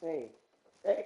Hey, hey.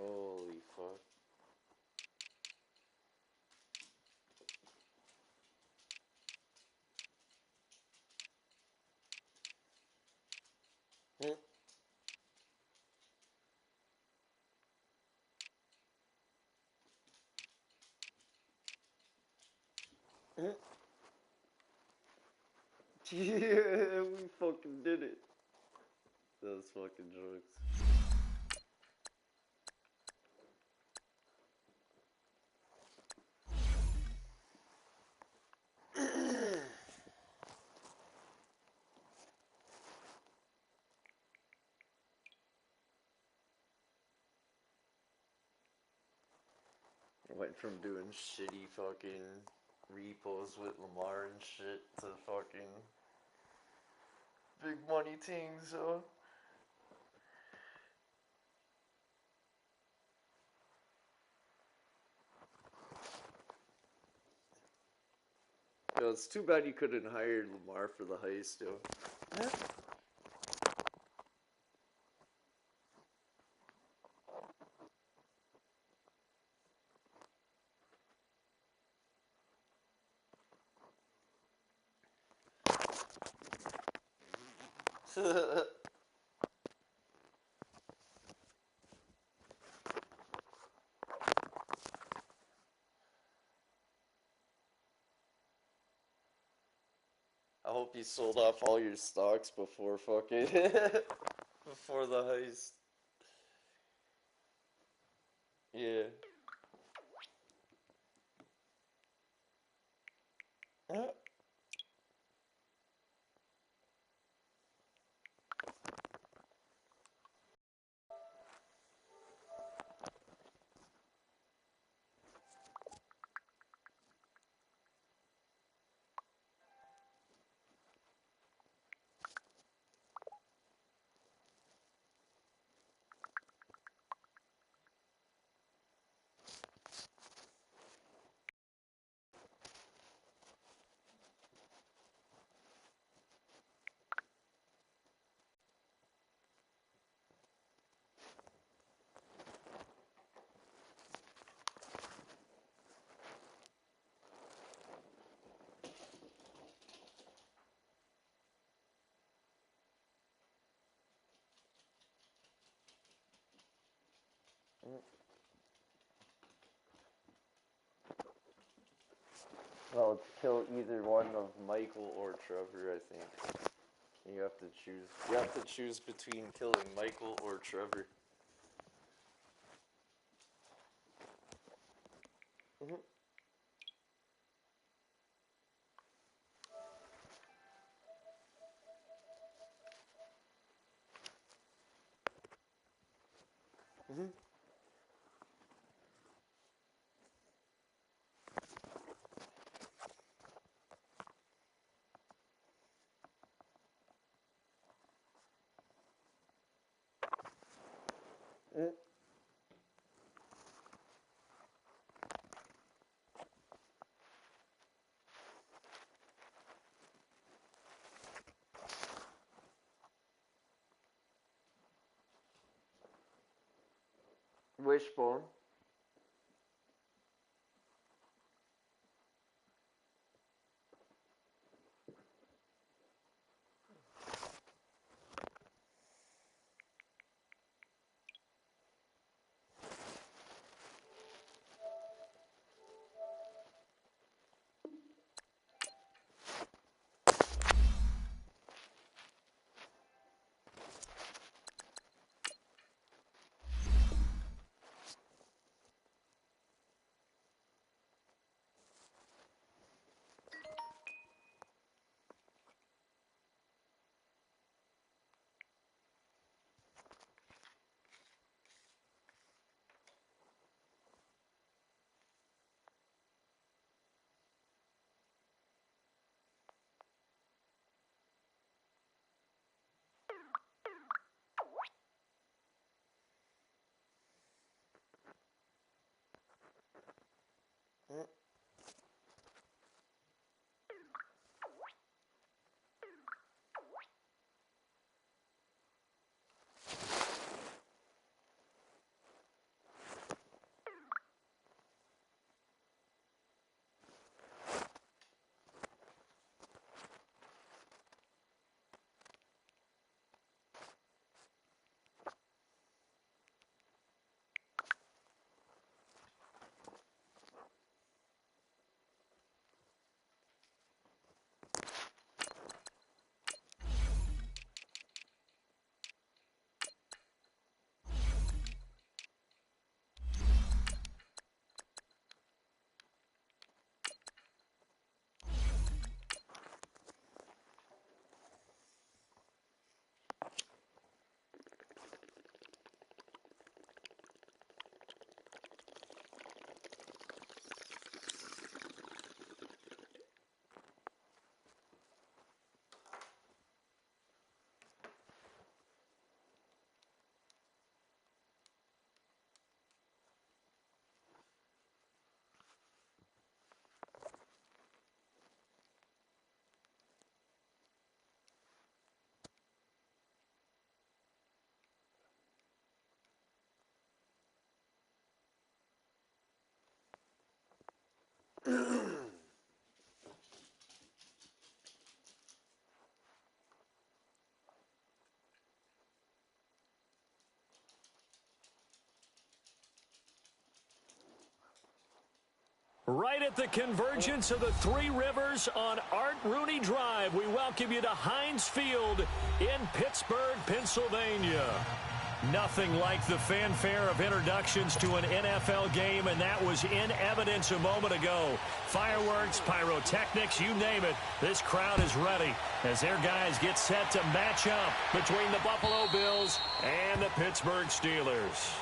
Holy fuck. Yeah, we fucking did it. Those fucking jokes. Went from doing shitty fucking repos with Lamar and shit to fucking big money things, so. Yo, it's too bad you couldn't hire Lamar for the heist, yo. I hope you sold off all your stocks before fucking before the heist. Yeah. Well, kill either one of Michael or Trevor, I think. You have to choose. You have to choose between killing Michael or Trevor. Mm-hmm. Mm-hmm. Mm-hmm. Wishbone. Right at the convergence of the Three Rivers on Art Rooney Drive, we welcome you to Heinz Field in Pittsburgh, Pennsylvania. Nothing like the fanfare of introductions to an NFL game, and that was in evidence a moment ago. Fireworks, pyrotechnics, you name it. This crowd is ready as their guys get set to match up between the Buffalo Bills and the Pittsburgh Steelers.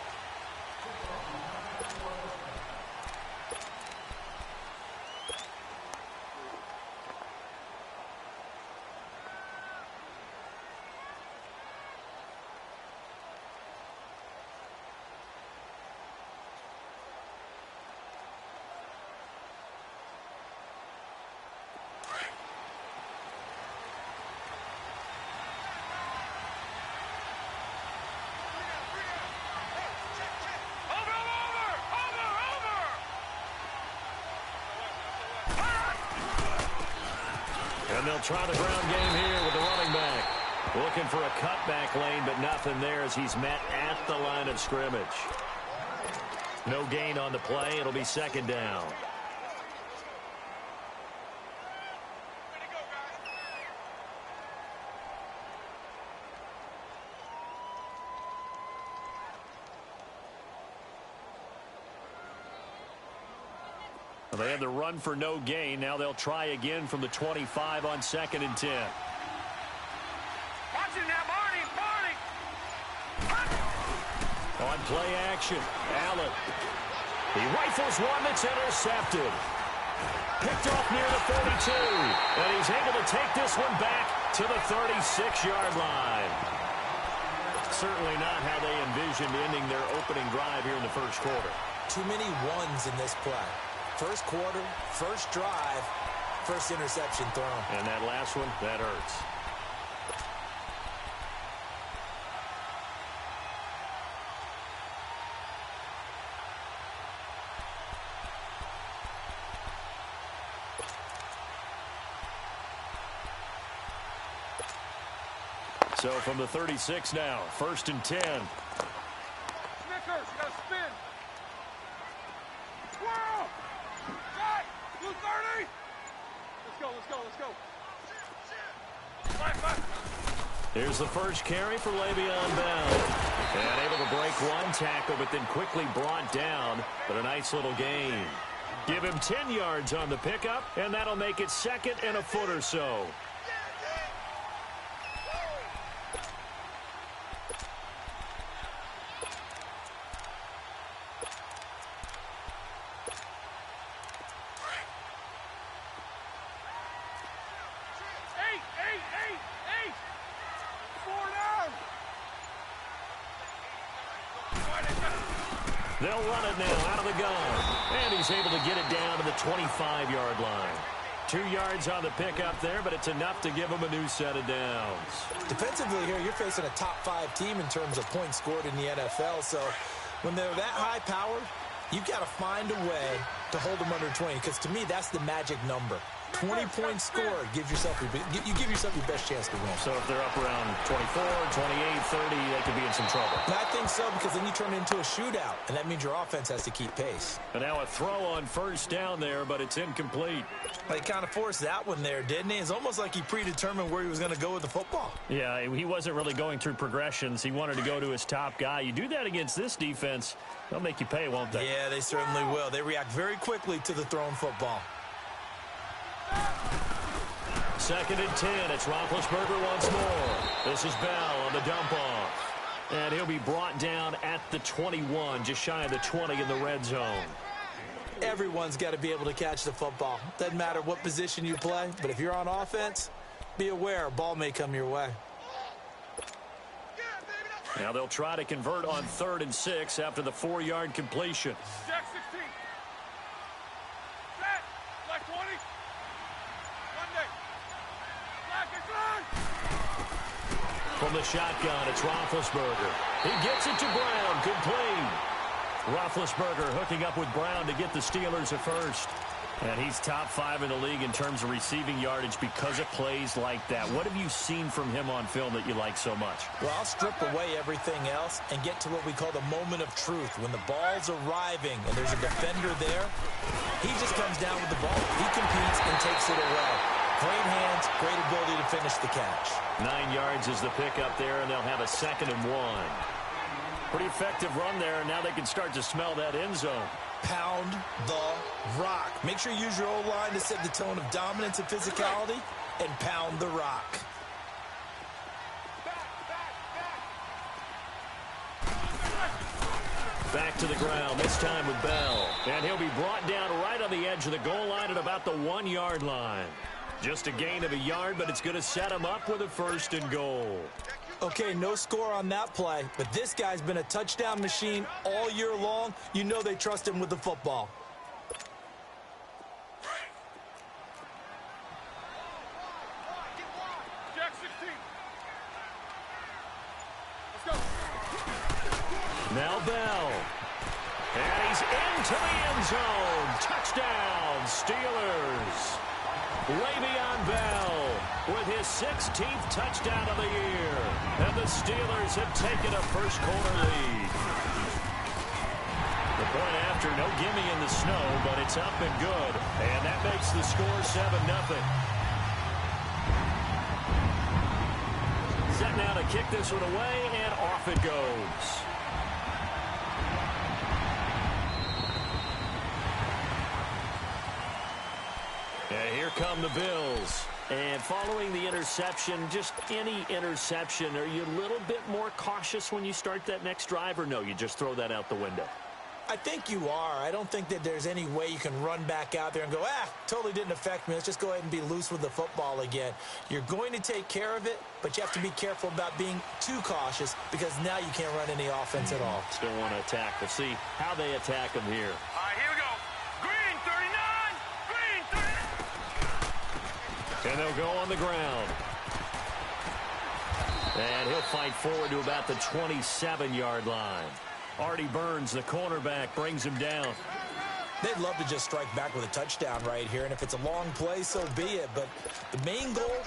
And they'll try the ground game here with the running back. Looking for a cutback lane, but nothing there as he's met at the line of scrimmage. No gain on the play. It'll be second down. They had the run for no gain. Now they'll try again from the 25 on 2nd and 10. Watch him now, Barney! On play action, Allen. He rifles one that's intercepted. Picked off near the 42. And he's able to take this one back to the 36-yard line. Certainly not how they envisioned ending their opening drive here in the first quarter. Too many ones in this play. First quarter, first drive, first interception thrown. And that last one, that hurts. So from the 36 now, 1st and 10. Snickers, you gotta spin. Whoa! Shot! Blue 30! Let's go. Five. Here's the first carry for Le'Veon Bell. And able to break one tackle, but then quickly brought down. But a nice little gain. Give him 10 yards on the pickup, and that'll make it 2nd and a foot or so. They'll run it now out of the gun. And he's able to get it down to the 25-yard line. 2 yards on the pickup there, but it's enough to give him a new set of downs. Defensively here, you're facing a top-5 team in terms of points scored in the NFL. So when they're that high-powered, you've got to find a way to hold them under 20. Because to me, that's the magic number. 20-point score gives yourself you give yourself your best chance to win. So if they're up around 24, 28, 30, they could be in some trouble. And I think so, because then you turn it into a shootout, and that means your offense has to keep pace. And now a throw on first down there, but it's incomplete. Well, he kind of forced that one there, didn't he? It's almost like he predetermined where he was going to go with the football. Yeah, he wasn't really going through progressions. He wanted to go to his top guy. You do that against this defense, they'll make you pay, won't they? Yeah, they certainly will. They react very quickly to the thrown football. 2nd and 10. It's Roethlisberger once more. This is Bell on the dump off. And he'll be brought down at the 21, just shy of the 20 in the red zone. Everyone's got to be able to catch the football. Doesn't matter what position you play, but if you're on offense, be aware a ball may come your way. Now they'll try to convert on 3rd and 6 after the 4-yard completion. Jack 16. Set. Black 20. Monday. Black is on. From the shotgun, it's Roethlisberger. He gets it to Brown. Good play. Roethlisberger hooking up with Brown to get the Steelers a first. And he's top 5 in the league in terms of receiving yardage because of plays like that. What have you seen from him on film that you like so much? Well, I'll strip away everything else and get to what we call the moment of truth. When the ball's arriving and there's a defender there, he just comes down with the ball. He competes and takes it away. Great hands, great ability to finish the catch. 9 yards is the pickup there, and they'll have a 2nd and 1. Pretty effective run there, and now they can start to smell that end zone. Pound the rock. Make sure you use your O-line to set the tone of dominance and physicality, and pound the rock. Back to the ground, this time with Bell. And he'll be brought down right on the edge of the goal line at about the 1-yard line. Just a gain of a yard, but it's going to set him up with a 1st and goal. Okay, no score on that play, but this guy's been a touchdown machine all year long. You know they trust him with the football. Jack 16. Let's go. Now Bell. And he's into the end zone. Touchdown, Steelers. Le'Veon Bell with his 16th touchdown of the year. And the Steelers have taken a first-quarter lead. The point after, no gimme in the snow, but it's up and good. And that makes the score 7-0. Set now to kick this one away, and off it goes. And here come the Bills. And following the interception, just any interception, are you a little bit more cautious when you start that next drive, or no, you just throw that out the window? I think you are. I don't think that there's any way you can run back out there and go, totally didn't affect me. Let's just go ahead and be loose with the football again. You're going to take care of it, but you have to be careful about being too cautious because now you can't run any offense at all. Still want to attack. We'll see how they attack them here. All right, here we go. Green 39. Green 39. And they'll go on the ground. And he'll fight forward to about the 27-yard line. Artie Burns, the cornerback, brings him down. They'd love to just strike back with a touchdown right here, and if it's a long play, so be it. But the main goal,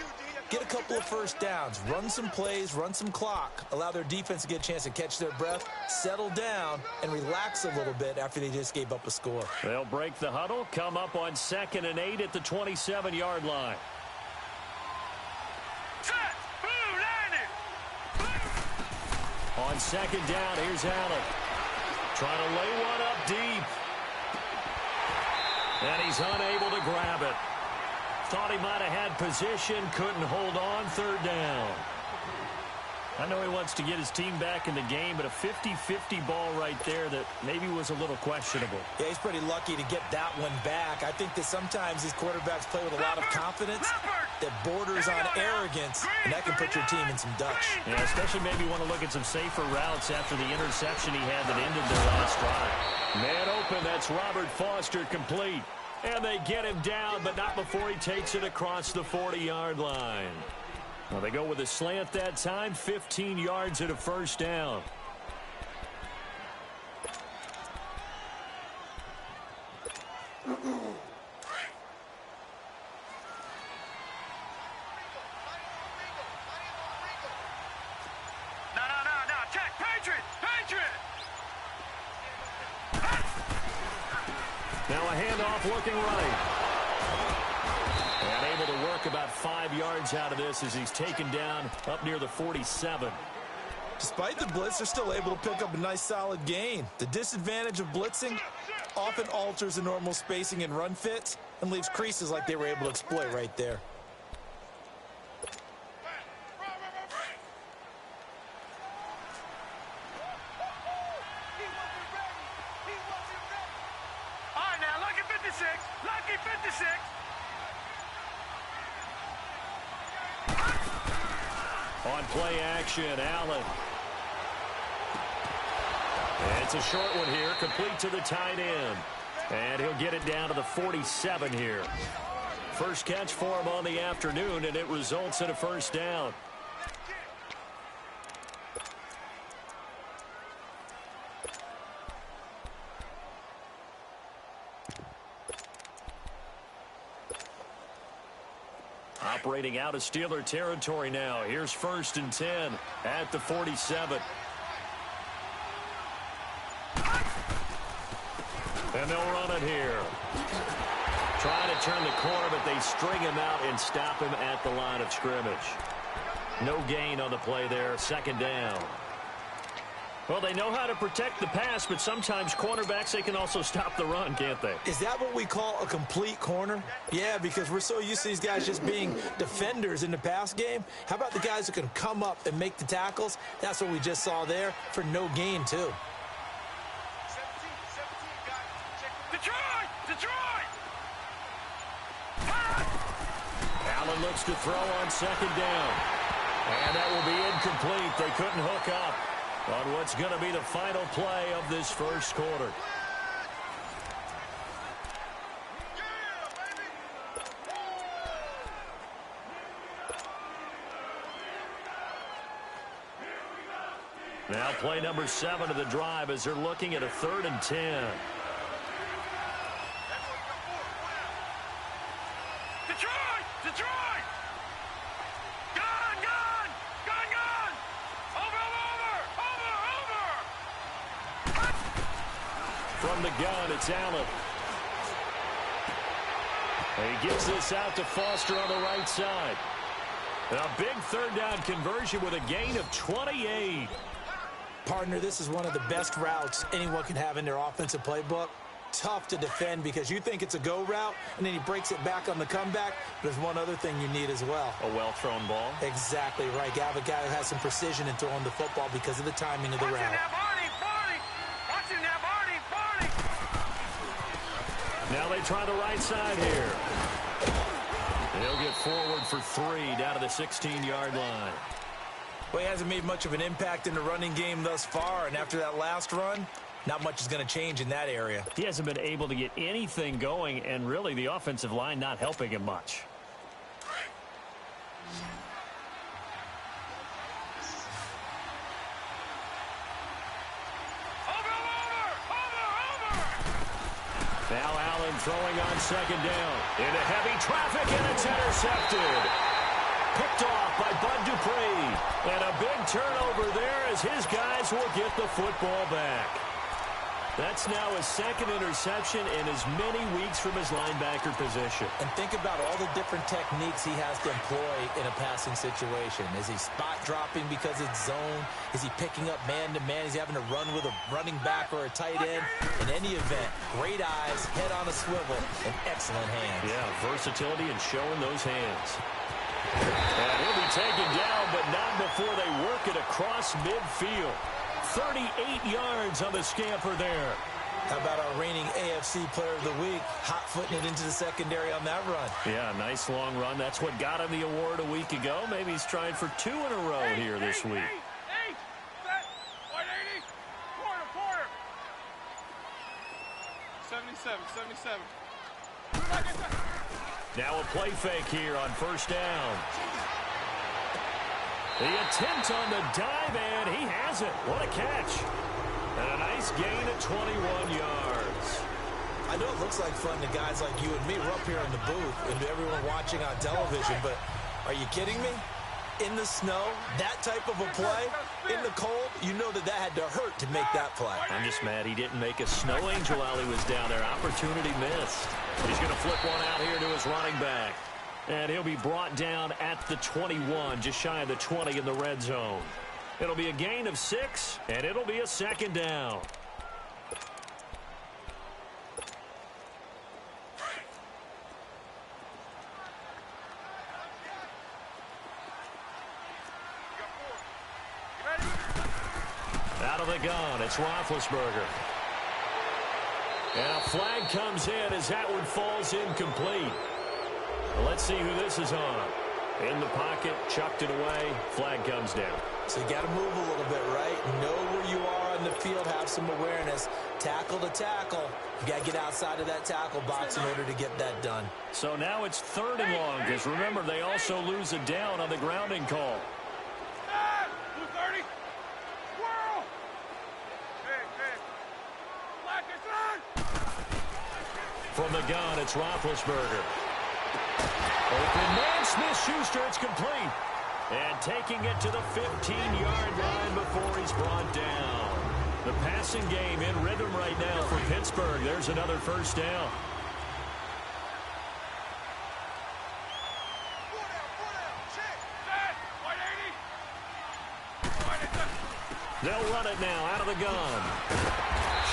get a couple of first downs, run some plays, run some clock, allow their defense to get a chance to catch their breath, settle down, and relax a little bit after they just gave up a score. They'll break the huddle, come up on 2nd and 8 at the 27-yard line. On 2nd down, here's Allen. Trying to lay one up deep. And he's unable to grab it. Thought he might have had position, couldn't hold on, 3rd down. I know he wants to get his team back in the game, but a 50-50 ball right there that maybe was a little questionable. Yeah, he's pretty lucky to get that one back. I think that sometimes these quarterbacks play with a lot of confidence that borders on arrogance, and that can put your team in some Dutch. Yeah, especially maybe want to look at some safer routes after the interception he had that ended their last drive. Man open, that's Robert Foster complete. And they get him down, but not before he takes it across the 40-yard line. Well, they go with a slant that time, 15 yards and a 1st down. No. Check. Patriot. Now a handoff looking right. And able to work about 5 yards out of this as he's taken down up near the 47. Despite the blitz, they're still able to pick up a nice solid gain. The disadvantage of blitzing often alters the normal spacing and run fits and leaves creases like they were able to exploit right there. All right, now, lucky 56. Lucky 56. On play action, Allen. And it's a short one here, complete to the tight end. And he'll get it down to the 47 here. First catch for him on the afternoon, and it results in a 1st down. operating out of Steeler territory now. Here's 1st and 10 at the 47. And they'll run it here. Trying to turn the corner, but they string him out and stop him at the line of scrimmage. No gain on the play there. 2nd down. Well, they know how to protect the pass, but sometimes cornerbacks, they can also stop the run, can't they? Is that what we call a complete corner? Yeah, because we're so used to these guys just being defenders in the pass game. How about the guys who can come up and make the tackles? That's what we just saw there for no gain, too. Detroit! Allen looks to throw on 2nd down. And that will be incomplete. They couldn't hook up on what's going to be the final play of this first quarter. Now play number 7 of the drive as they're looking at a 3rd and 10. Detroit! Gun! Over! From the gun, it's Allen. And he gives this out to Foster on the right side. A big 3rd down conversion with a gain of 28. Partner, this is one of the best routes anyone can have in their offensive playbook. Tough to defend because you think it's a go route, and then he breaks it back on the comeback. There's one other thing you need as well. A well-thrown ball. Exactly right. You have a guy who has some precision in throwing the football because of the timing of the route. Now they try the right side here. They'll get forward for 3 down to the 16-yard line. Well, he hasn't made much of an impact in the running game thus far, and after that last run, not much is going to change in that area. He hasn't been able to get anything going, and really the offensive line not helping him much. Now Allen throwing on 2nd down. Into heavy traffic, and it's intercepted. Picked off by Bud Dupree. And a big turnover there as his guys will get the football back. That's now his 2nd interception in as many weeks from his linebacker position. And think about all the different techniques he has to employ in a passing situation. Is he spot dropping because it's zone? Is he picking up man-to-man? Is he having to run with a running back or a tight end? In any event, great eyes, head on a swivel, and excellent hands. Yeah, versatility and showing those hands. And he'll be taken down, but not before they work it across midfield. 38 yards on the scamper there. How about our reigning AFC Player of the Week, hot-footing it into the secondary on that run? Yeah, nice long run. That's what got him the award a week ago. Maybe he's trying for 2 in a row here this week. 77. Now a play fake here on 1st down. The attempt on the dive, and he has it. What a catch. And a nice gain of 21 yards. I know it looks like fun to guys like you and me. We're up here in the booth and to everyone watching on television, but are you kidding me? In the snow, that type of a play, in the cold, you know that had to hurt to make that play. I'm just mad he didn't make a snow angel while he was down there. Opportunity missed. He's going to flip one out here to his running back. And he'll be brought down at the 21, just shy of the 20 in the red zone. It'll be a gain of 6, and it'll be a 2nd down. Out of the gun, it's Roethlisberger. And a flag comes in as that one falls incomplete. Well, let's see who this is on. In the pocket, chucked it away, flag comes down. So you got to move a little bit, right? Know where you are on the field, have some awareness. Tackle to tackle. You got to get outside of that tackle box in order to get that done. So now it's 3rd and long, because remember, they also lose a down on the grounding call. Blue 30. Whirl. Hey. Black is on. From the gun, it's Roethlisberger. Open man, Smith-Schuster, it's complete. And taking it to the 15-yard line before he's brought down. The passing game in rhythm right now for Pittsburgh. There's another first down. They'll run it now out of the gun.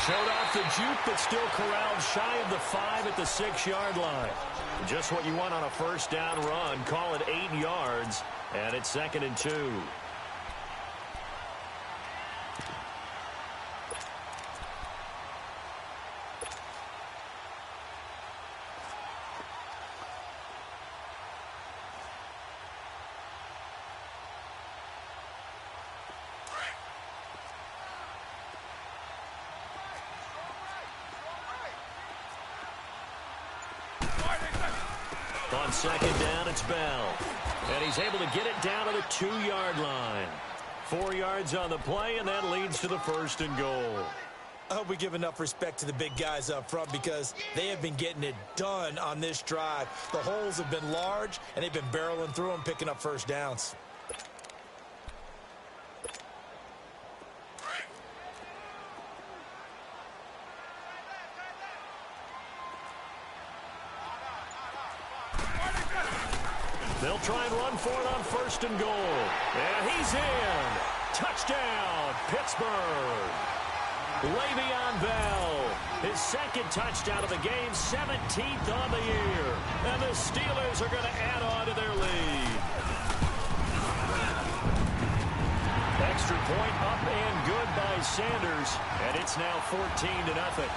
Showed off the juke, but still corralled shy of the 5 at the 6-yard line. Just what you want on a first down run. Call it 8 yards, and it's 2nd and 2. On 2nd down, it's Bell. And he's able to get it down to the 2-yard line. 4 yards on the play, and that leads to the 1st and goal. I hope we give enough respect to the big guys up front because they have been getting it done on this drive. The holes have been large, and they've been barreling through them, picking up first downs. They'll try and run for it on 1st and goal. And he's in. Touchdown, Pittsburgh. Le'Veon Bell, his 2nd touchdown of the game, 17th on the year. And the Steelers are going to add on to their lead. Extra point up and good by Sanders. And it's now 14-0.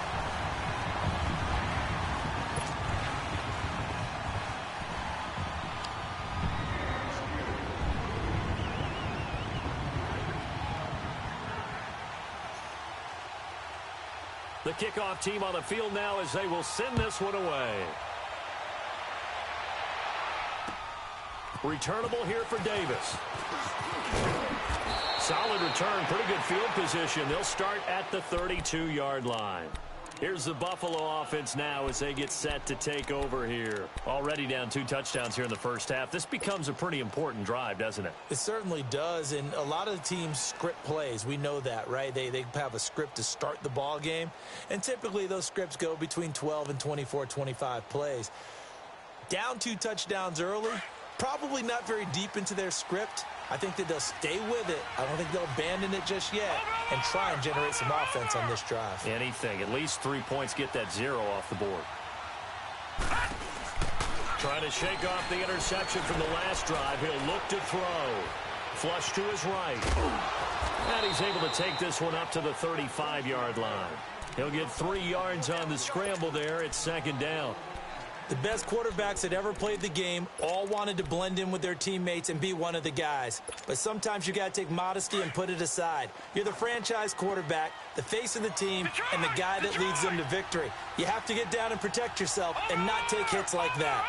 The kickoff team on the field now as they will send this one away. Returnable here for Davis. Solid return, pretty good field position. They'll start at the 32-yard line. Here's the Buffalo offense now as they get set to take over here. Already down 2 touchdowns here in the first half. This becomes a pretty important drive, doesn't it? It certainly does, and a lot of the teams script plays. We know that, right? They have a script to start the ball game, and typically those scripts go between 12 and 24, 25 plays. Down 2 touchdowns early, probably not very deep into their script. I think that they'll stay with it. I don't think they'll abandon it just yet and try and generate some offense on this drive. Anything. At least 3 points, get that 0 off the board. Trying to shake off the interception from the last drive. He'll look to throw. Flush to his right. And he's able to take this one up to the 35-yard line. He'll get 3 yards on the scramble there. It's 2nd down. The best quarterbacks that ever played the game all wanted to blend in with their teammates and be one of the guys. But sometimes you got to take modesty and put it aside. You're the franchise quarterback, the face of the team, and the guy that leads them to victory. You have to get down and protect yourself and not take hits like that.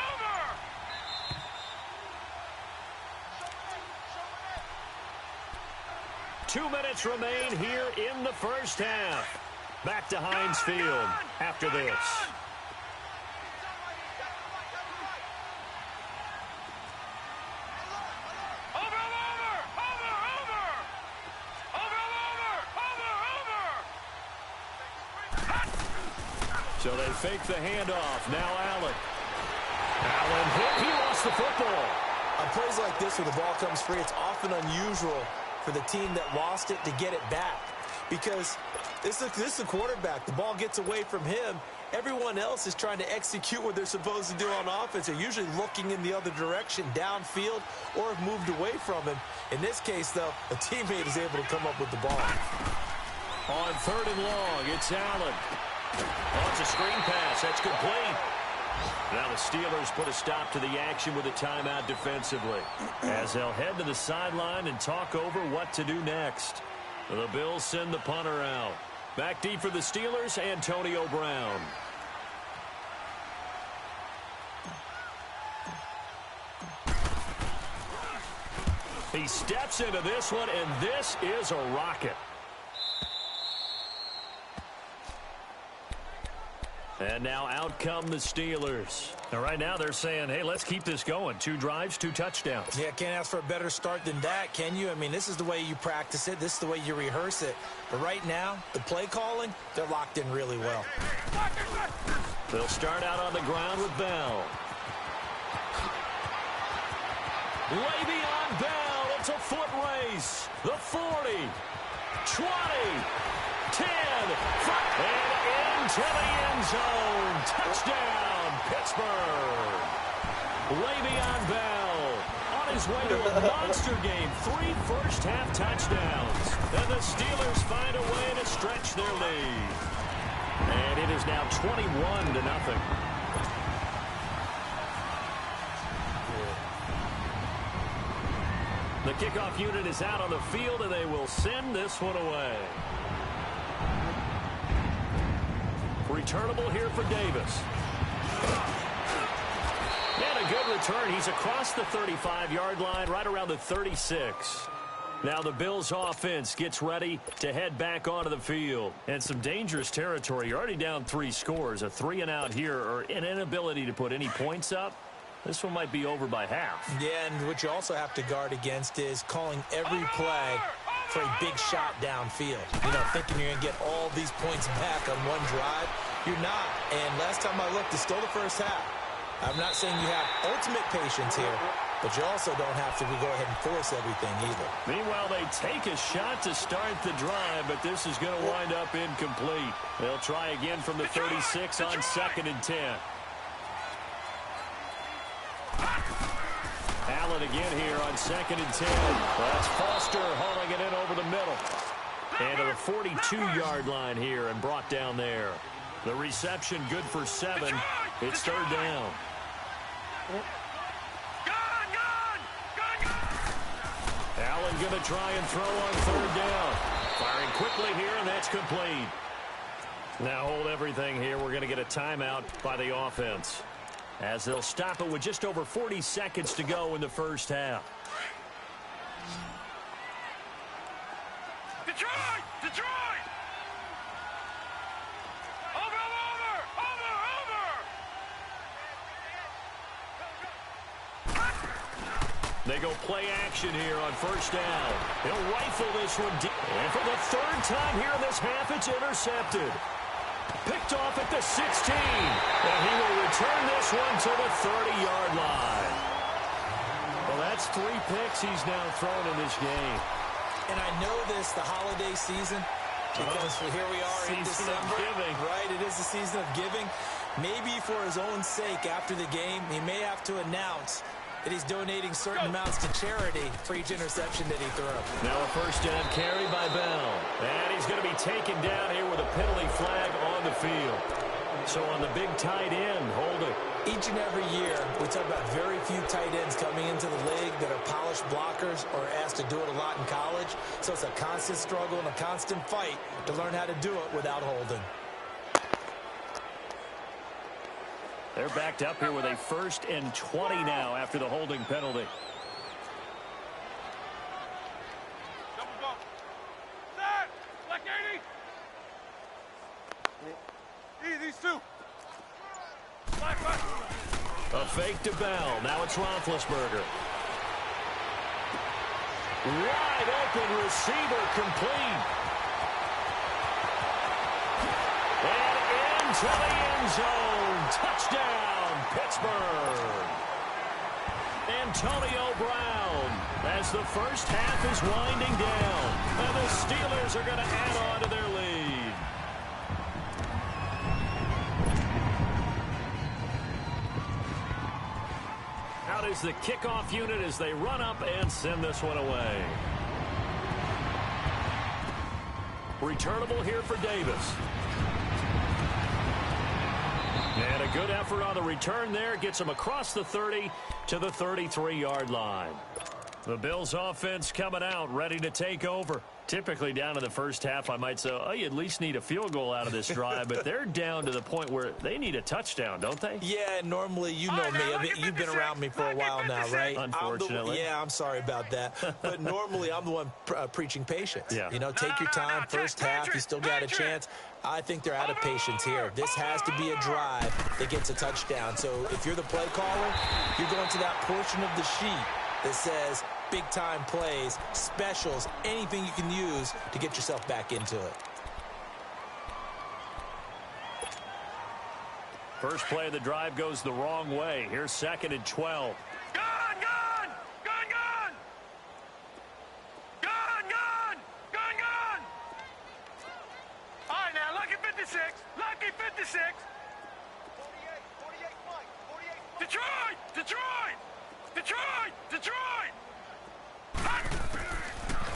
2 minutes remain here in the first half. Back to Heinz Field after this. So they fake the handoff. Now Allen. Allen hit. He lost the football. On plays like this where the ball comes free, it's often unusual for the team that lost it to get it back. Because this is a quarterback. The ball gets away from him. Everyone else is trying to execute what they're supposed to do on offense. They're usually looking in the other direction, downfield, or have moved away from him. In this case, though, a teammate is able to come up with the ball. On 3rd and long, it's Allen. Oh, it's a screen pass. That's complete. Now the Steelers put a stop to the action with a timeout defensively as they'll head to the sideline and talk over what to do next. The Bills send the punter out. Back deep for the Steelers, Antonio Brown. He steps into this one, and this is a rocket. And now out come the Steelers. And right now they're saying, hey, let's keep this going. 2 drives, 2 touchdowns. Yeah, can't ask for a better start than that, can you? I mean, this is the way you practice it. This is the way you rehearse it. But right now, the play calling, they're locked in really well. They'll start out on the ground with Bell. Le'Veon Bell, it's a foot race. The 40, 20, 10, 5, and into the end zone. Touchdown, Pittsburgh. Le'Veon Bell on his way to a monster game. 3 first-half touchdowns. And the Steelers find a way to stretch their lead. And it is now 21-0. The kickoff unit is out on the field, and they will send this one away. Returnable here for Davis. And a good return. He's across the 35-yard line, right around the 36. Now the Bills offense gets ready to head back onto the field. And some dangerous territory. You're already down 3 scores. A 3-and-out here, or an inability to put any points up. This one might be over by half. Yeah, and what you also have to guard against is calling every play for a big shot downfield. You know, thinking you're going to get all these points back on one drive. You're not. And last time I looked, it's still the first half. I'm not saying you have ultimate patience here, but you also don't have to go ahead and force everything either. Meanwhile, they take a shot to start the drive, but this is going to wind up incomplete. They'll try again from the 36 on 2nd and 10. Allen again here on 2nd and 10. That's Foster hauling it in over the middle. And to the 42-yard line here and brought down there. The reception good for 7. It's 3rd down. Allen going to try and throw on 3rd down. Firing quickly here, and that's complete. Now hold everything here. We're going to get a timeout by the offense, as they'll stop it with just over 40 seconds to go in the first half. Detroit! Detroit! Over! They go play action here on 1st down. He'll rifle this one deep. And for the 3rd time here in this half, it's intercepted. Picked off at the 16. And he will return this one to the 30-yard line. Well, that's 3 picks he's now thrown in this game. And I know this, the holiday season, because here we are in December. Right, it is the season of giving. Maybe for his own sake after the game, he may have to announce that he's donating certain amounts to charity for each interception that he throws. Now a 1st down carry by Bell. And he's going to be taken down here with a penalty flag on the field. So on the big tight end, holding. Each and every year, we talk about very few tight ends coming into the league that are polished blockers or asked to do it a lot in college. So it's a constant struggle and a constant fight to learn how to do it without holding. They're backed up here with a 1st and 20 now after the holding penalty. Double bump. Set! Black 80! These 2. Black. A fake to Bell. Now it's Roethlisberger. Wide open receiver complete. And into the end zone. Touchdown, Pittsburgh. Antonio Brown, as the first half is winding down. And the Steelers are going to add on to their lead. Out is the kickoff unit as they run up and send this one away. Returnable here for Davis. And a good effort on the return there. Gets him across the 30 to the 33-yard line. The Bills offense coming out, ready to take over. Typically down in the first half, I might say, oh, you at least need a field goal out of this drive, but they're down to the point where they need a touchdown, don't they? Yeah, normally, you know me. I mean, you've been around me for a while now, right? Unfortunately. I'm sorry about that. But normally, I'm the one preaching patience. Yeah. You know, take your time. First half, you still got a chance. I think they're out of patience here. This has to be a drive that gets a touchdown. So if you're the play caller, you're going to that portion of the sheet that says big-time plays, specials, anything you can use to get yourself back into it. First play of the drive goes the wrong way. Here's 2nd and 12. Gun! Gun! Gun! Gun! Gun! Gun! Gun! Gun! All right, now, lucky 56. Lucky 56. 48, Mike. 48. Detroit! Detroit! Detroit! Detroit!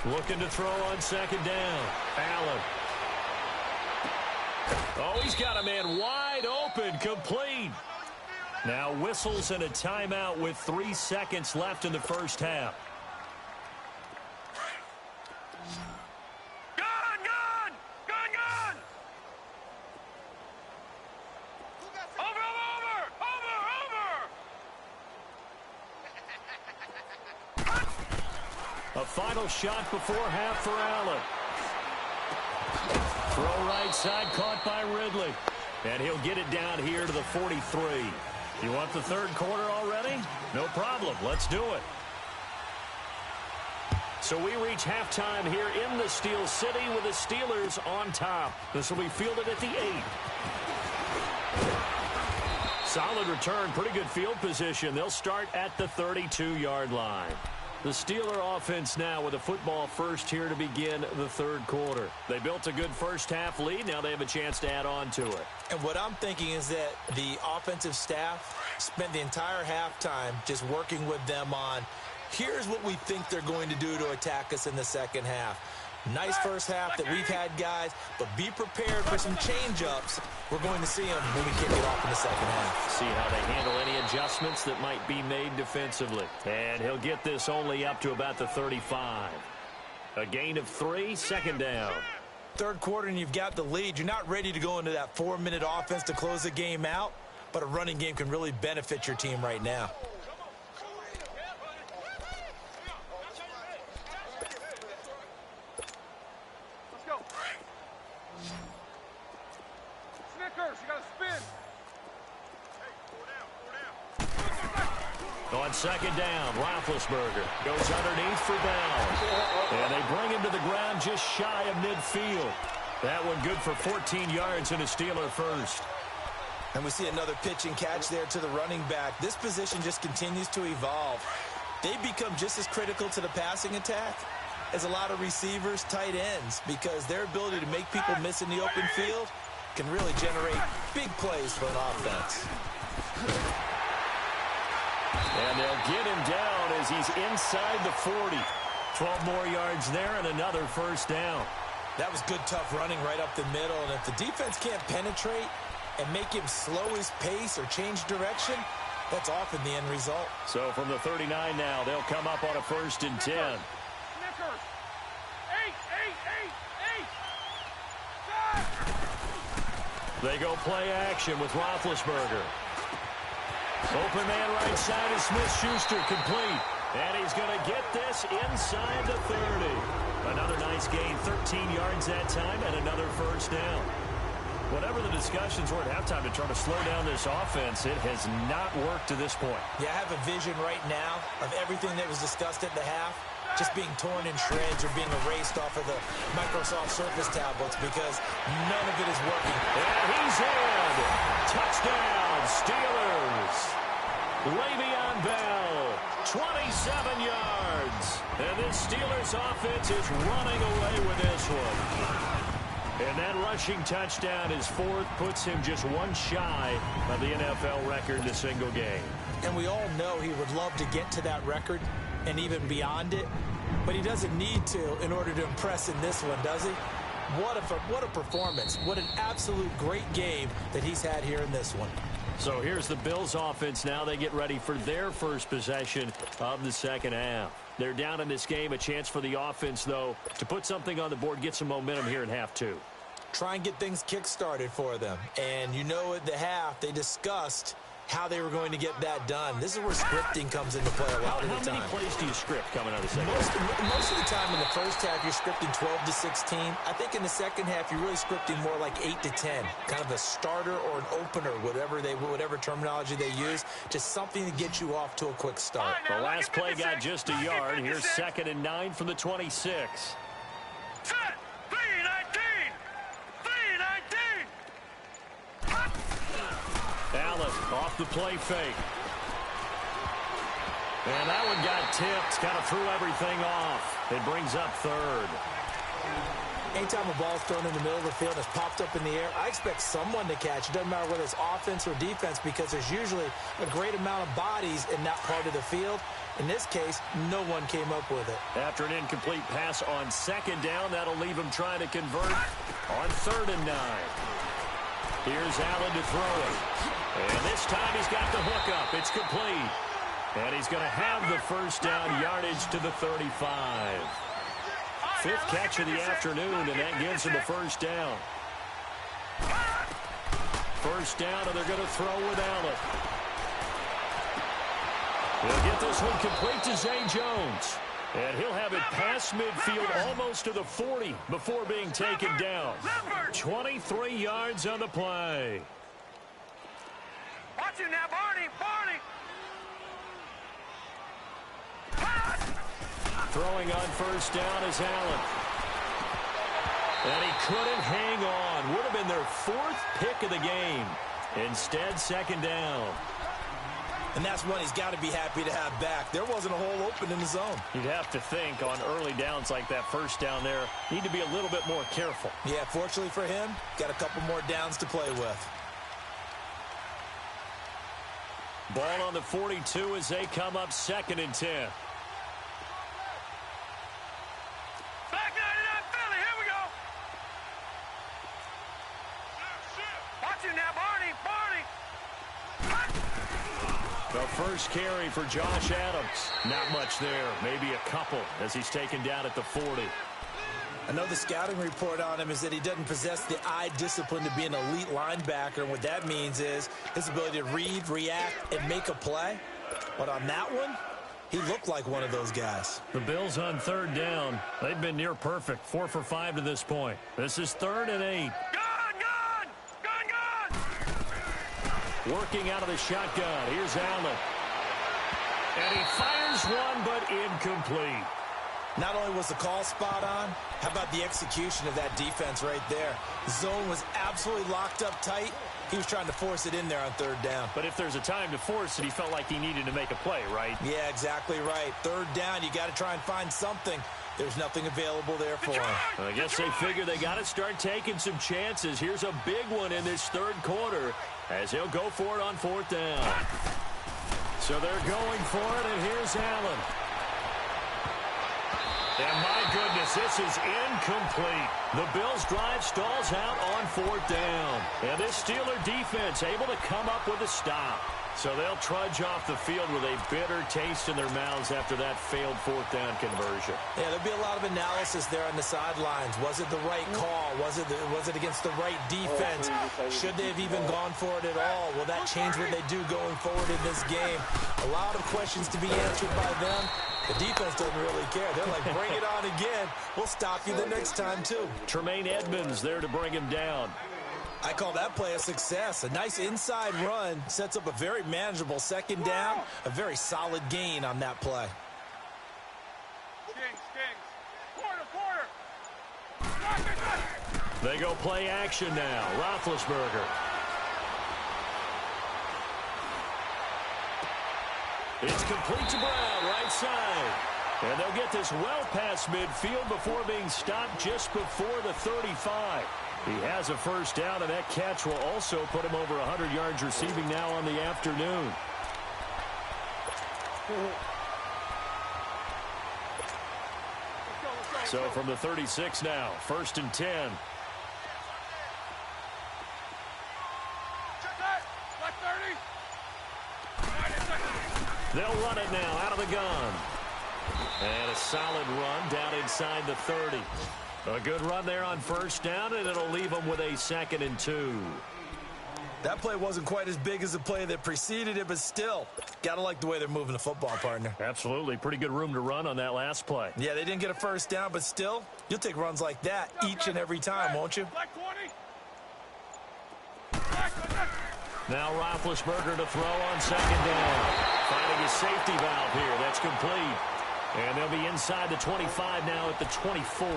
Looking to throw on 2nd down. Allen. Oh, he's got a man wide open, complete. Now whistles and a timeout with 3 seconds left in the first half. Gun! Gun! Gun! Gun! Over! Over! Over! Over! A final shot before half for Allen. Throw right side, caught by Ridley. And he'll get it down here to the 43. You want the third quarter already? No problem. Let's do it. So we reach halftime here in the Steel City with the Steelers on top. This will be fielded at the 8. Solid return, pretty good field position. They'll start at the 32-yard line. The Steeler offense now with a football first here to begin the third quarter. They built a good first half lead. Now they have a chance to add on to it. And what I'm thinking is that the offensive staff spent the entire halftime just working with them on, here's what we think they're going to do to attack us in the second half. Nice first half that we've had, guys, but be prepared for some change-ups. We're going to see them when we kick it off in the second half. See how they handle any adjustments that might be made defensively. And he'll get this only up to about the 35. A gain of 3, 2nd down. Third quarter and you've got the lead. You're not ready to go into that 4-minute offense to close the game out, but a running game can really benefit your team right now. On 2nd down, Roethlisberger goes underneath for Bell. And they bring him to the ground just shy of midfield. That one good for 14 yards and a Steeler first. And we see another pitch and catch there to the running back. This position just continues to evolve. They become just as critical to the passing attack as a lot of receivers, tight ends, because their ability to make people miss in the open field can really generate big plays for an offense. And they'll get him down as he's inside the 40. 12 more yards there and another first down. That was good, tough running right up the middle. And if the defense can't penetrate and make him slow his pace or change direction, that's often the end result. So from the 39 now, they'll come up on a 1st and 10. Snickers. 8. They go play action with Roethlisberger. Open man right side is Smith-Schuster, complete. And he's going to get this inside the 30. Another nice gain, 13 yards that time, and another first down. Whatever the discussions were at halftime to try to slow down this offense, it has not worked to this point. Yeah, I have a vision right now of everything that was discussed at the half just being torn in shreds or being erased off of the Microsoft Surface tablets because none of it is working. And he's in. Touchdown, Steelers. Le'Veon Bell, 27 yards. And this Steelers offense is running away with this one. And that rushing touchdown is 4th, puts him just one shy of the NFL record in a single game. And we all know he would love to get to that record and even beyond it, but he doesn't need to in order to impress in this one, does he? What a performance. What an absolute great game that he's had here in this one. So here's the Bills offense now. They get ready for their first possession of the second half. They're down in this game. A chance for the offense, though, to put something on the board, get some momentum here in half two. Try and get things kick-started for them. And you know at the half, they discussed how they were going to get that done. This is where scripting comes into play a lot of the time. How many plays do you script coming out of the second Most of the time in the first half, you're scripting 12 to 16. I think in the second half, you're really scripting more like 8 to 10. Kind of a starter or an opener, whatever terminology they use. Just something to get you off to a quick start. The last play got just a yard. Here's 2nd and 9 from the 26. Set. 3-19. 3-19. Allen off the play fake. And that one got tipped. Kind of threw everything off. It brings up 3rd. Anytime a ball's thrown in the middle of the field and it's popped up in the air, I expect someone to catch. It doesn't matter whether it's offense or defense because there's usually a great amount of bodies in that part of the field. In this case, no one came up with it. After an incomplete pass on 2nd down, that'll leave him trying to convert on 3rd and 9. Here's Allen to throw it. And this time he's got the hook up. It's complete. And he's going to have the first down yardage to the 35. 5th catch of the afternoon, and that gives him a first down. First down, and they're going to throw with Allen. He'll get this one complete to Zay Jones. And he'll have it past midfield almost to the 40 before being taken down. 23 yards on the play. Watch him now, Barney. Throwing on first down is Allen. And he couldn't hang on. Would have been their 4th pick of the game. Instead, 2nd down. And that's one he's got to be happy to have back. There wasn't a hole open in the zone. You'd have to think on early downs like that first down there, need to be a little bit more careful. Yeah, fortunately for him, got a couple more downs to play with. Ball on the 42 as they come up 2nd and 10. Back 99 Philly, here we go. Watch him now, Barney. The first carry for Josh Adams. Not much there. Maybe a couple as he's taken down at the 40. I know the scouting report on him is that he doesn't possess the eye discipline to be an elite linebacker. And what that means is his ability to read, react, and make a play. But on that one, he looked like one of those guys. The Bills on 3rd down. They've been near perfect. 4 for 5 to this point. This is 3rd and 8. Working out of the shotgun. Here's Allen. And he fires one, but incomplete. Not only was the call spot on, how about the execution of that defense right there? The zone was absolutely locked up tight. He was trying to force it in there on 3rd down. But if there's a time to force it, he felt like he needed to make a play, right? Yeah, exactly right. 3rd down, you got to try and find something. There's nothing available there for him. I guess they figure they got to start taking some chances. Here's a big one in this 3rd quarter as he'll go for it on 4th down. So they're going for it, and here's Allen. And my goodness, this is incomplete. The Bills' drive stalls out on 4th down. And this Steeler defense able to come up with a stop. So they'll trudge off the field with a bitter taste in their mouths after that failed 4th down conversion. Yeah, there'll be a lot of analysis there on the sidelines. Was it the right call? Was it against the right defense? Should they have even gone for it at all? Will that change what they do going forward in this game? A lot of questions to be answered by them. The defense doesn't really care. They're like, bring it on again. We'll stop you the next time, too. Tremaine Edmonds there to bring him down. I call that play a success. A nice inside run sets up a very manageable 2nd down. A very solid gain on that play. They go play action now. Roethlisberger. It's complete to Brown, right side. And they'll get this well past midfield before being stopped just before the 35. He has a first down, and that catch will also put him over 100 yards receiving now on the afternoon. So from the 36 now, 1st and 10. Black 30. They'll run it now out of the gun. And a solid run down inside the 30. A good run there on first down, and it'll leave them with a 2nd and 2. That play wasn't quite as big as the play that preceded it, but still, got to like the way they're moving the football, partner. Absolutely. Pretty good room to run on that last play. Yeah, they didn't get a first down, but still, you'll take runs like that each and every time, won't you? Black 20. Now Roethlisberger to throw on 2nd down. Finding his safety valve here. That's complete. And they'll be inside the 25 now at the 24.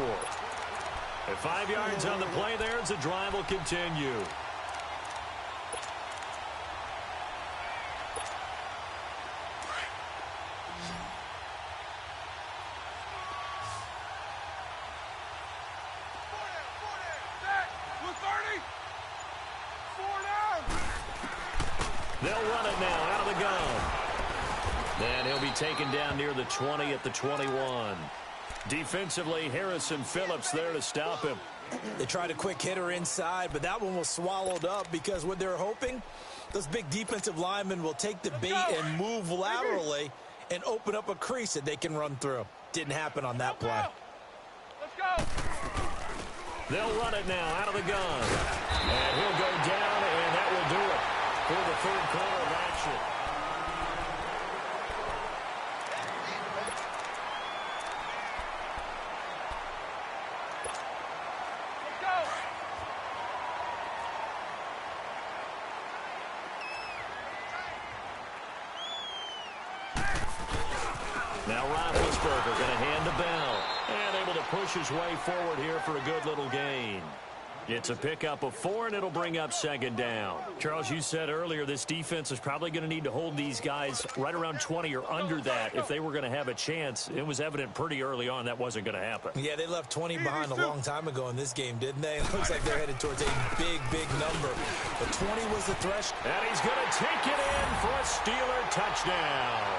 At 5 yards on the play there as the drive will continue. They'll run it now out of the gun. And he'll be taken down near the 20 at the 21. Defensively, Harrison Phillips there to stop him. They tried a quick hitter inside, but that one was swallowed up because what they're hoping, those big defensive linemen will take the bait and move laterally and open up a crease that they can run through. Didn't happen on that play. Let's go. They'll run it now out of the gun. And he'll go down, and that will do it for the 3rd quarter of action. Let's go. Now Roethlisberger going to hand the bell. And able to push his way forward here for a good little gain. It's a pickup of 4, and it'll bring up 2nd down. Charles, you said earlier this defense is probably going to need to hold these guys right around 20 or under that if they were going to have a chance. It was evident pretty early on that wasn't going to happen. Yeah, they left 20 behind a long time ago in this game, didn't they? It looks like they're headed towards a big, big number. But 20 was the threshold. And he's going to take it in for a Steeler touchdown.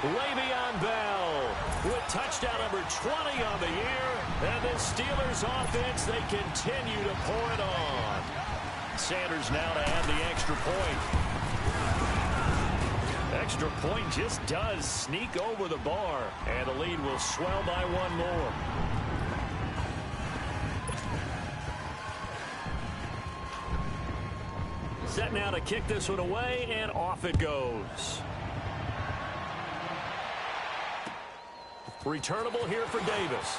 Le'Veon Bell with touchdown number 20 on the year. And the Steelers offense, they continue to pour it on. Sanders now to add the extra point. Extra point just does sneak over the bar. And the lead will swell by 1 more. Set now to kick this one away, and off it goes. Returnable here for Davis.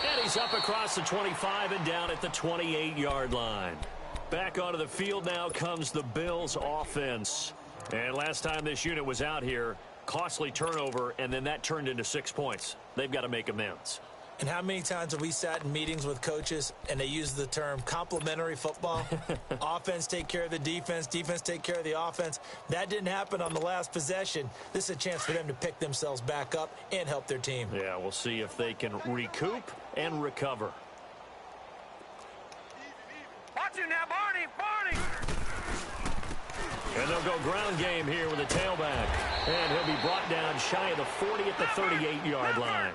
And he's up across the 25 and down at the 28-yard line. Back onto the field now comes the Bills offense. And last time this unit was out here, costly turnover, and then that turned into 6 points. They've got to make amends. And how many times have we sat in meetings with coaches and they use the term complementary football? Offense take care of the defense, defense take care of the offense. That didn't happen on the last possession. This is a chance for them to pick themselves back up and help their team. Yeah, we'll see if they can recoup and recover. Watch him now, Barney. Barney. And they'll go ground game here with a tailback. And he'll be brought down shy of the 40 at the 38-yard line.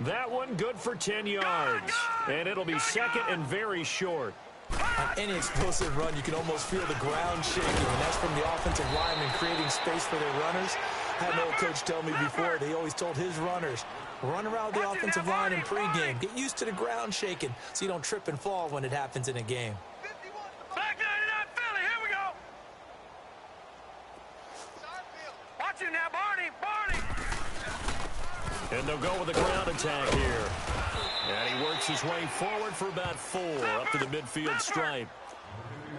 That one good for 10 yards. And it'll be 2nd and very short. On any explosive run, you can almost feel the ground shaking, and that's from the offensive linemen creating space for their runners. I had an old coach tell me before, they always told his runners, run around the offensive line in pregame. Get used to the ground shaking so you don't trip and fall when it happens in a game. Back 99 Philly. Here we go. Watch him now, Barney. Barney. And they'll go with a ground attack here. And he works his way forward for about 4 up to the midfield stripe.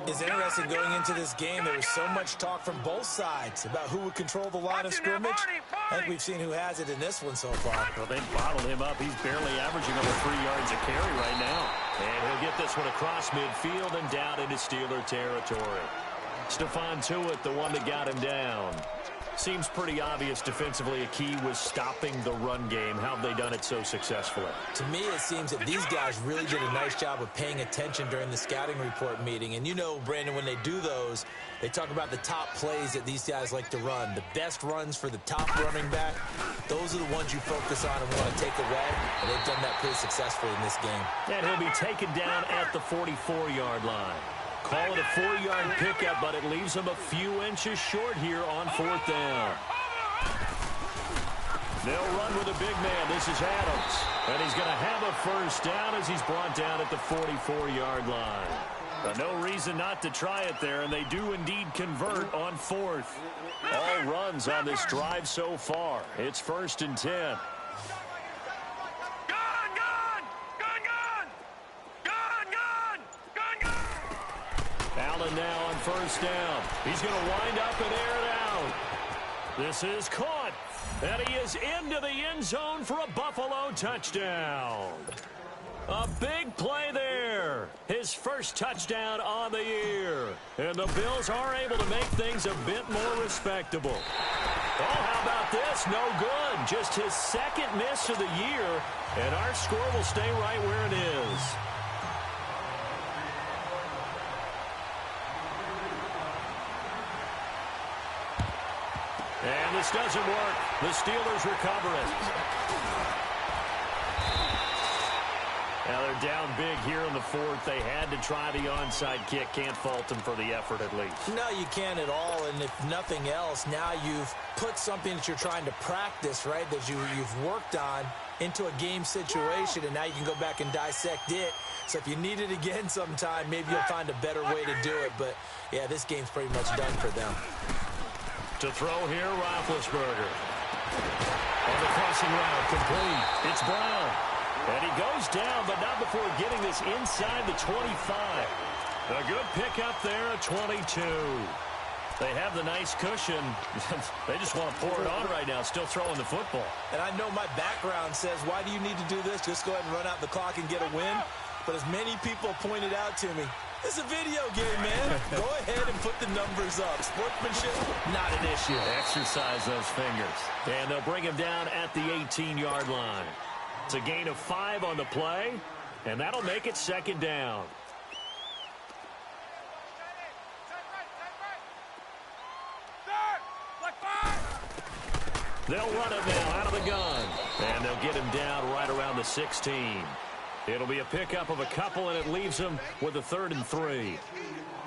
It's interesting going into this game. There was so much talk from both sides about who would control the line of scrimmage. I think we've seen who has it in this one so far. Well, they've bottled him up. He's barely averaging over 3 yards a carry right now. And he'll get this one across midfield and down into Steeler territory. Stephon Tuitt, the one that got him down. Seems pretty obvious defensively a key was stopping the run game. How have they done it so successfully? To me, it seems that these guys really did a nice job of paying attention during the scouting report meeting. And you know, Brandon, when they do those, they talk about the top plays that these guys like to run. The best runs for the top running back, those are the ones you focus on and want to take away. And they've done that pretty successfully in this game. And he'll be taken down at the 44-yard line. call it a 4-yard pickup, but it leaves them a few inches short here on 4th down. They'll run with a big man. This is Adams. And he's going to have a first down as he's brought down at the 44-yard line. No reason not to try it there, and they do indeed convert on 4th. All runs on this drive so far. It's 1st and 10. Allen now on 1st down. He's going to wind up and air it out. This is caught. And he is into the end zone for a Buffalo touchdown. A big play there. His first touchdown on the year. And the Bills are able to make things a bit more respectable. Oh, how about this? No good. Just his second miss of the year. And our score will stay right where it is. And this doesn't work. The Steelers recover it. Now they're down big here in the 4th. They had to try the onside kick. Can't fault them for the effort at least. No, you can't at all. And if nothing else, now you've put something that you're trying to practice, right, that you've worked on into a game situation, and now you can go back and dissect it. So if you need it again sometime, maybe you'll find a better way to do it. But, yeah, this game's pretty much done for them. To throw here, Roethlisberger. On the crossing route, complete. It's Brown. And he goes down, but not before getting this inside the 25. A good pickup there at 22. They have the nice cushion. They just want to pour it on right now, still throwing the football. And I know my background says, why do you need to do this? Just go ahead and run out the clock and get a win. But as many people pointed out to me, it's a video game, man. Go ahead and put the numbers up. Sportsmanship, not an issue. Exercise those fingers. And they'll bring him down at the 18-yard line. It's a gain of 5 on the play, and that'll make it 2nd down. They'll run it now out of the gun, and they'll get him down right around the 16. It'll be a pickup of a couple, and it leaves them with a 3rd and 3.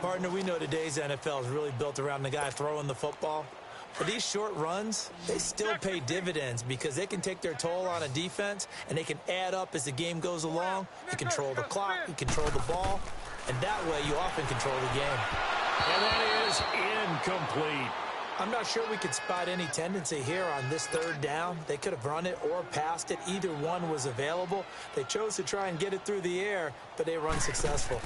Partner, we know today's NFL is really built around the guy throwing the football. But these short runs, they still pay dividends because they can take their toll on a defense, and they can add up as the game goes along. You control the clock, you control the ball, and that way you often control the game. And that is incomplete. I'm not sure we could spot any tendency here on this 3rd down. They could have run it or passed it. Either one was available. They chose to try and get it through the air, but they were unsuccessful.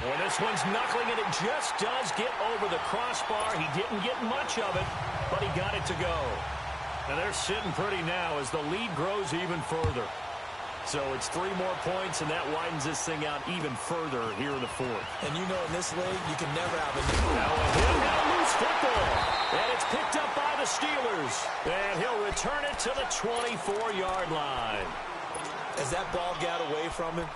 Well, this one's knuckling, and it just does get over the crossbar. He didn't get much of it, but he got it to go. And they're sitting pretty now as the lead grows even further. So it's 3 more points, and that widens this thing out even further here in the 4th. And you know in this league, you can never have a now a loose football. And it's picked up by the Steelers. And he'll return it to the 24-yard line. As that ball got away from him,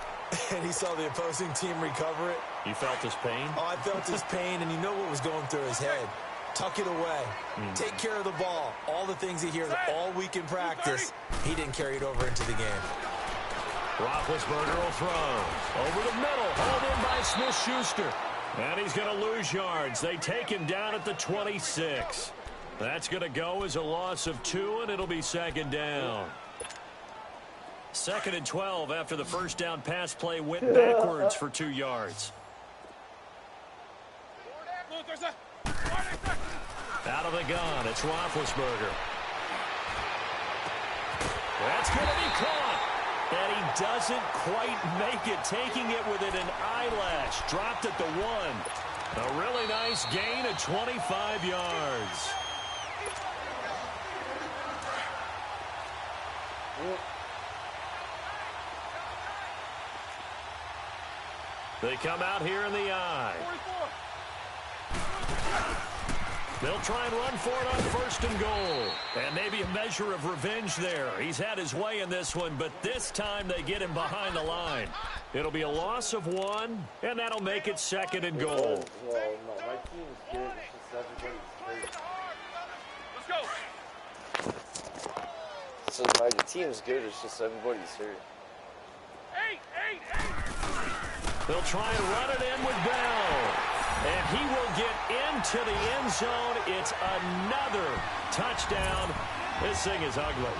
and he saw the opposing team recover it. You felt his pain? Oh, I felt his pain, and you know what was going through his head. Tuck it away. Take care of the ball. All the things he hears all week in practice, he didn't carry it over into the game. Roethlisberger will throw. Over the middle, hauled in by Smith-Schuster. And he's going to lose yards. They take him down at the 26. That's going to go as a loss of 2, and it'll be 2nd down. 2nd and 12 after the first down pass play went backwards for 2 yards. Out of the gun, it's Roethlisberger. That's going to be caught. And he doesn't quite make it, taking it within an eyelash. Dropped at the 1. A really nice gain of 25 yards. They come out here in the eye. They'll try and run for it on 1st and goal. And maybe a measure of revenge there. He's had his way in this one, but this time they get him behind the line. It'll be a loss of 1, and that'll make it 2nd and goal. Well, no, my team's good. It's just everybody's hurt. Let's go. So my team's good. It's just everybody's hurt. 8. They'll try and run it in with Bell. And he will get into the end zone. It's another touchdown. This thing is ugly.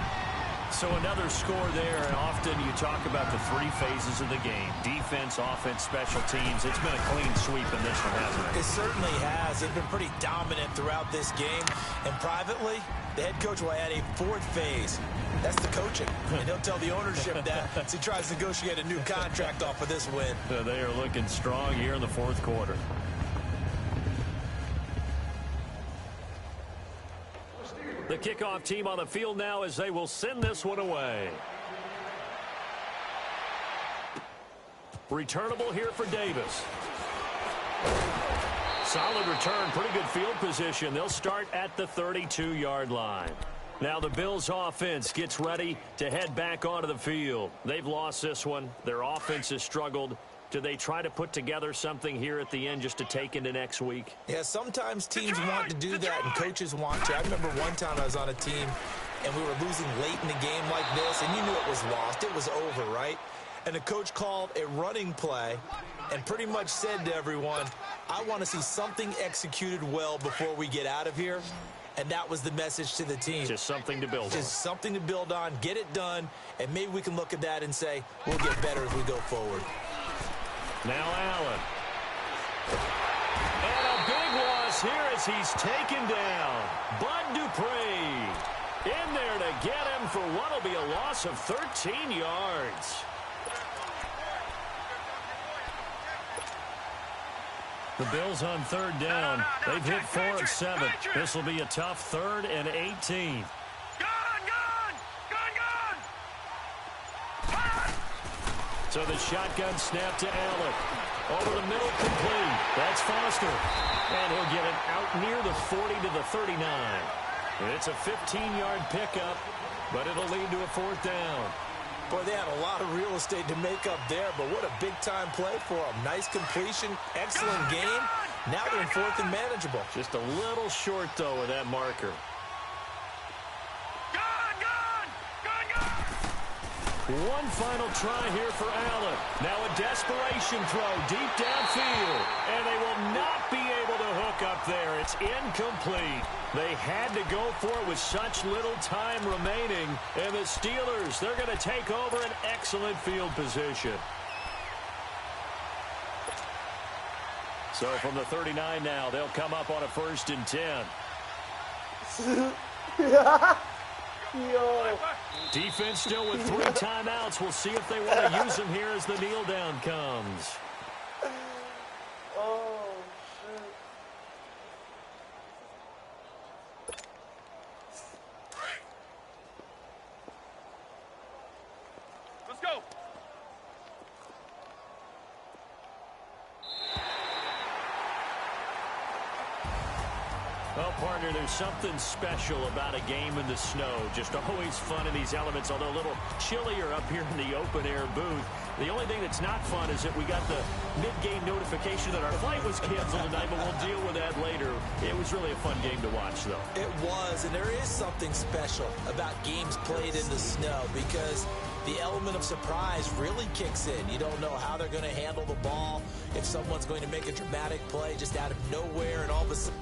So another score there, and often you talk about the three phases of the game. Defense, offense, special teams. It's been a clean sweep in this one, hasn't it? It certainly has. They've been pretty dominant throughout this game. And privately, the head coach will add a fourth phase. That's the coaching. And he'll tell the ownership that as he tries to negotiate a new contract off of this win. They are looking strong here in the fourth quarter. The kickoff team on the field now as they will send this one away. Returnable here for Davis. Solid return, pretty good field position. They'll start at the 32-yard line. Now the Bills offense gets ready to head back onto the field. They've lost this one. Their offense has struggled. Do they try to put together something here at the end just to take into next week? Yeah, sometimes teams want to do that and coaches want to. I remember one time I was on a team and we were losing late in the game like this, and you knew it was lost. It was over, right? And the coach called a running play and pretty much said to everyone, I want to see something executed well before we get out of here. And that was the message to the team. Just something to build on. Just something to build on, get it done, and maybe we can look at that and say, we'll get better as we go forward. Now Allen. And a big loss here as he's taken down. Bud Dupree in there to get him for what will be a loss of 13 yards. The Bills on third down. They've hit 4 of 7. This will be a tough 3rd and 18. So the shotgun snap to Allen. Over the middle, complete. That's Foster. And he'll get it out near the 40 to the 39. It's a 15-yard pickup, but it'll lead to a 4th down. Boy, they had a lot of real estate to make up there, but what a big-time play for them. Nice completion, excellent game. Now they're in 4th and manageable. Just a little short, though, with that marker. One final try here for Allen. Now a desperation throw deep downfield. And they will not be able to hook up there. It's incomplete. They had to go for it with such little time remaining. And the Steelers, they're going to take over an excellent field position. So from the 39 now, they'll come up on a 1st and 10. Yo. Defense still with 3 timeouts. We'll see if they want to use them here as the kneel down comes. Oh, shit. Let's go. Well, partner, there's something special about a game in the snow. Just always fun in these elements, although a little chillier up here in the open-air booth. The only thing that's not fun is that we got the mid-game notification that our flight was canceled tonight, but we'll deal with that later. It was really a fun game to watch, though. It was, and there is something special about games played in the snow because the element of surprise really kicks in. You don't know how they're going to handle the ball, if someone's going to make a dramatic play just out of nowhere, and all of a sudden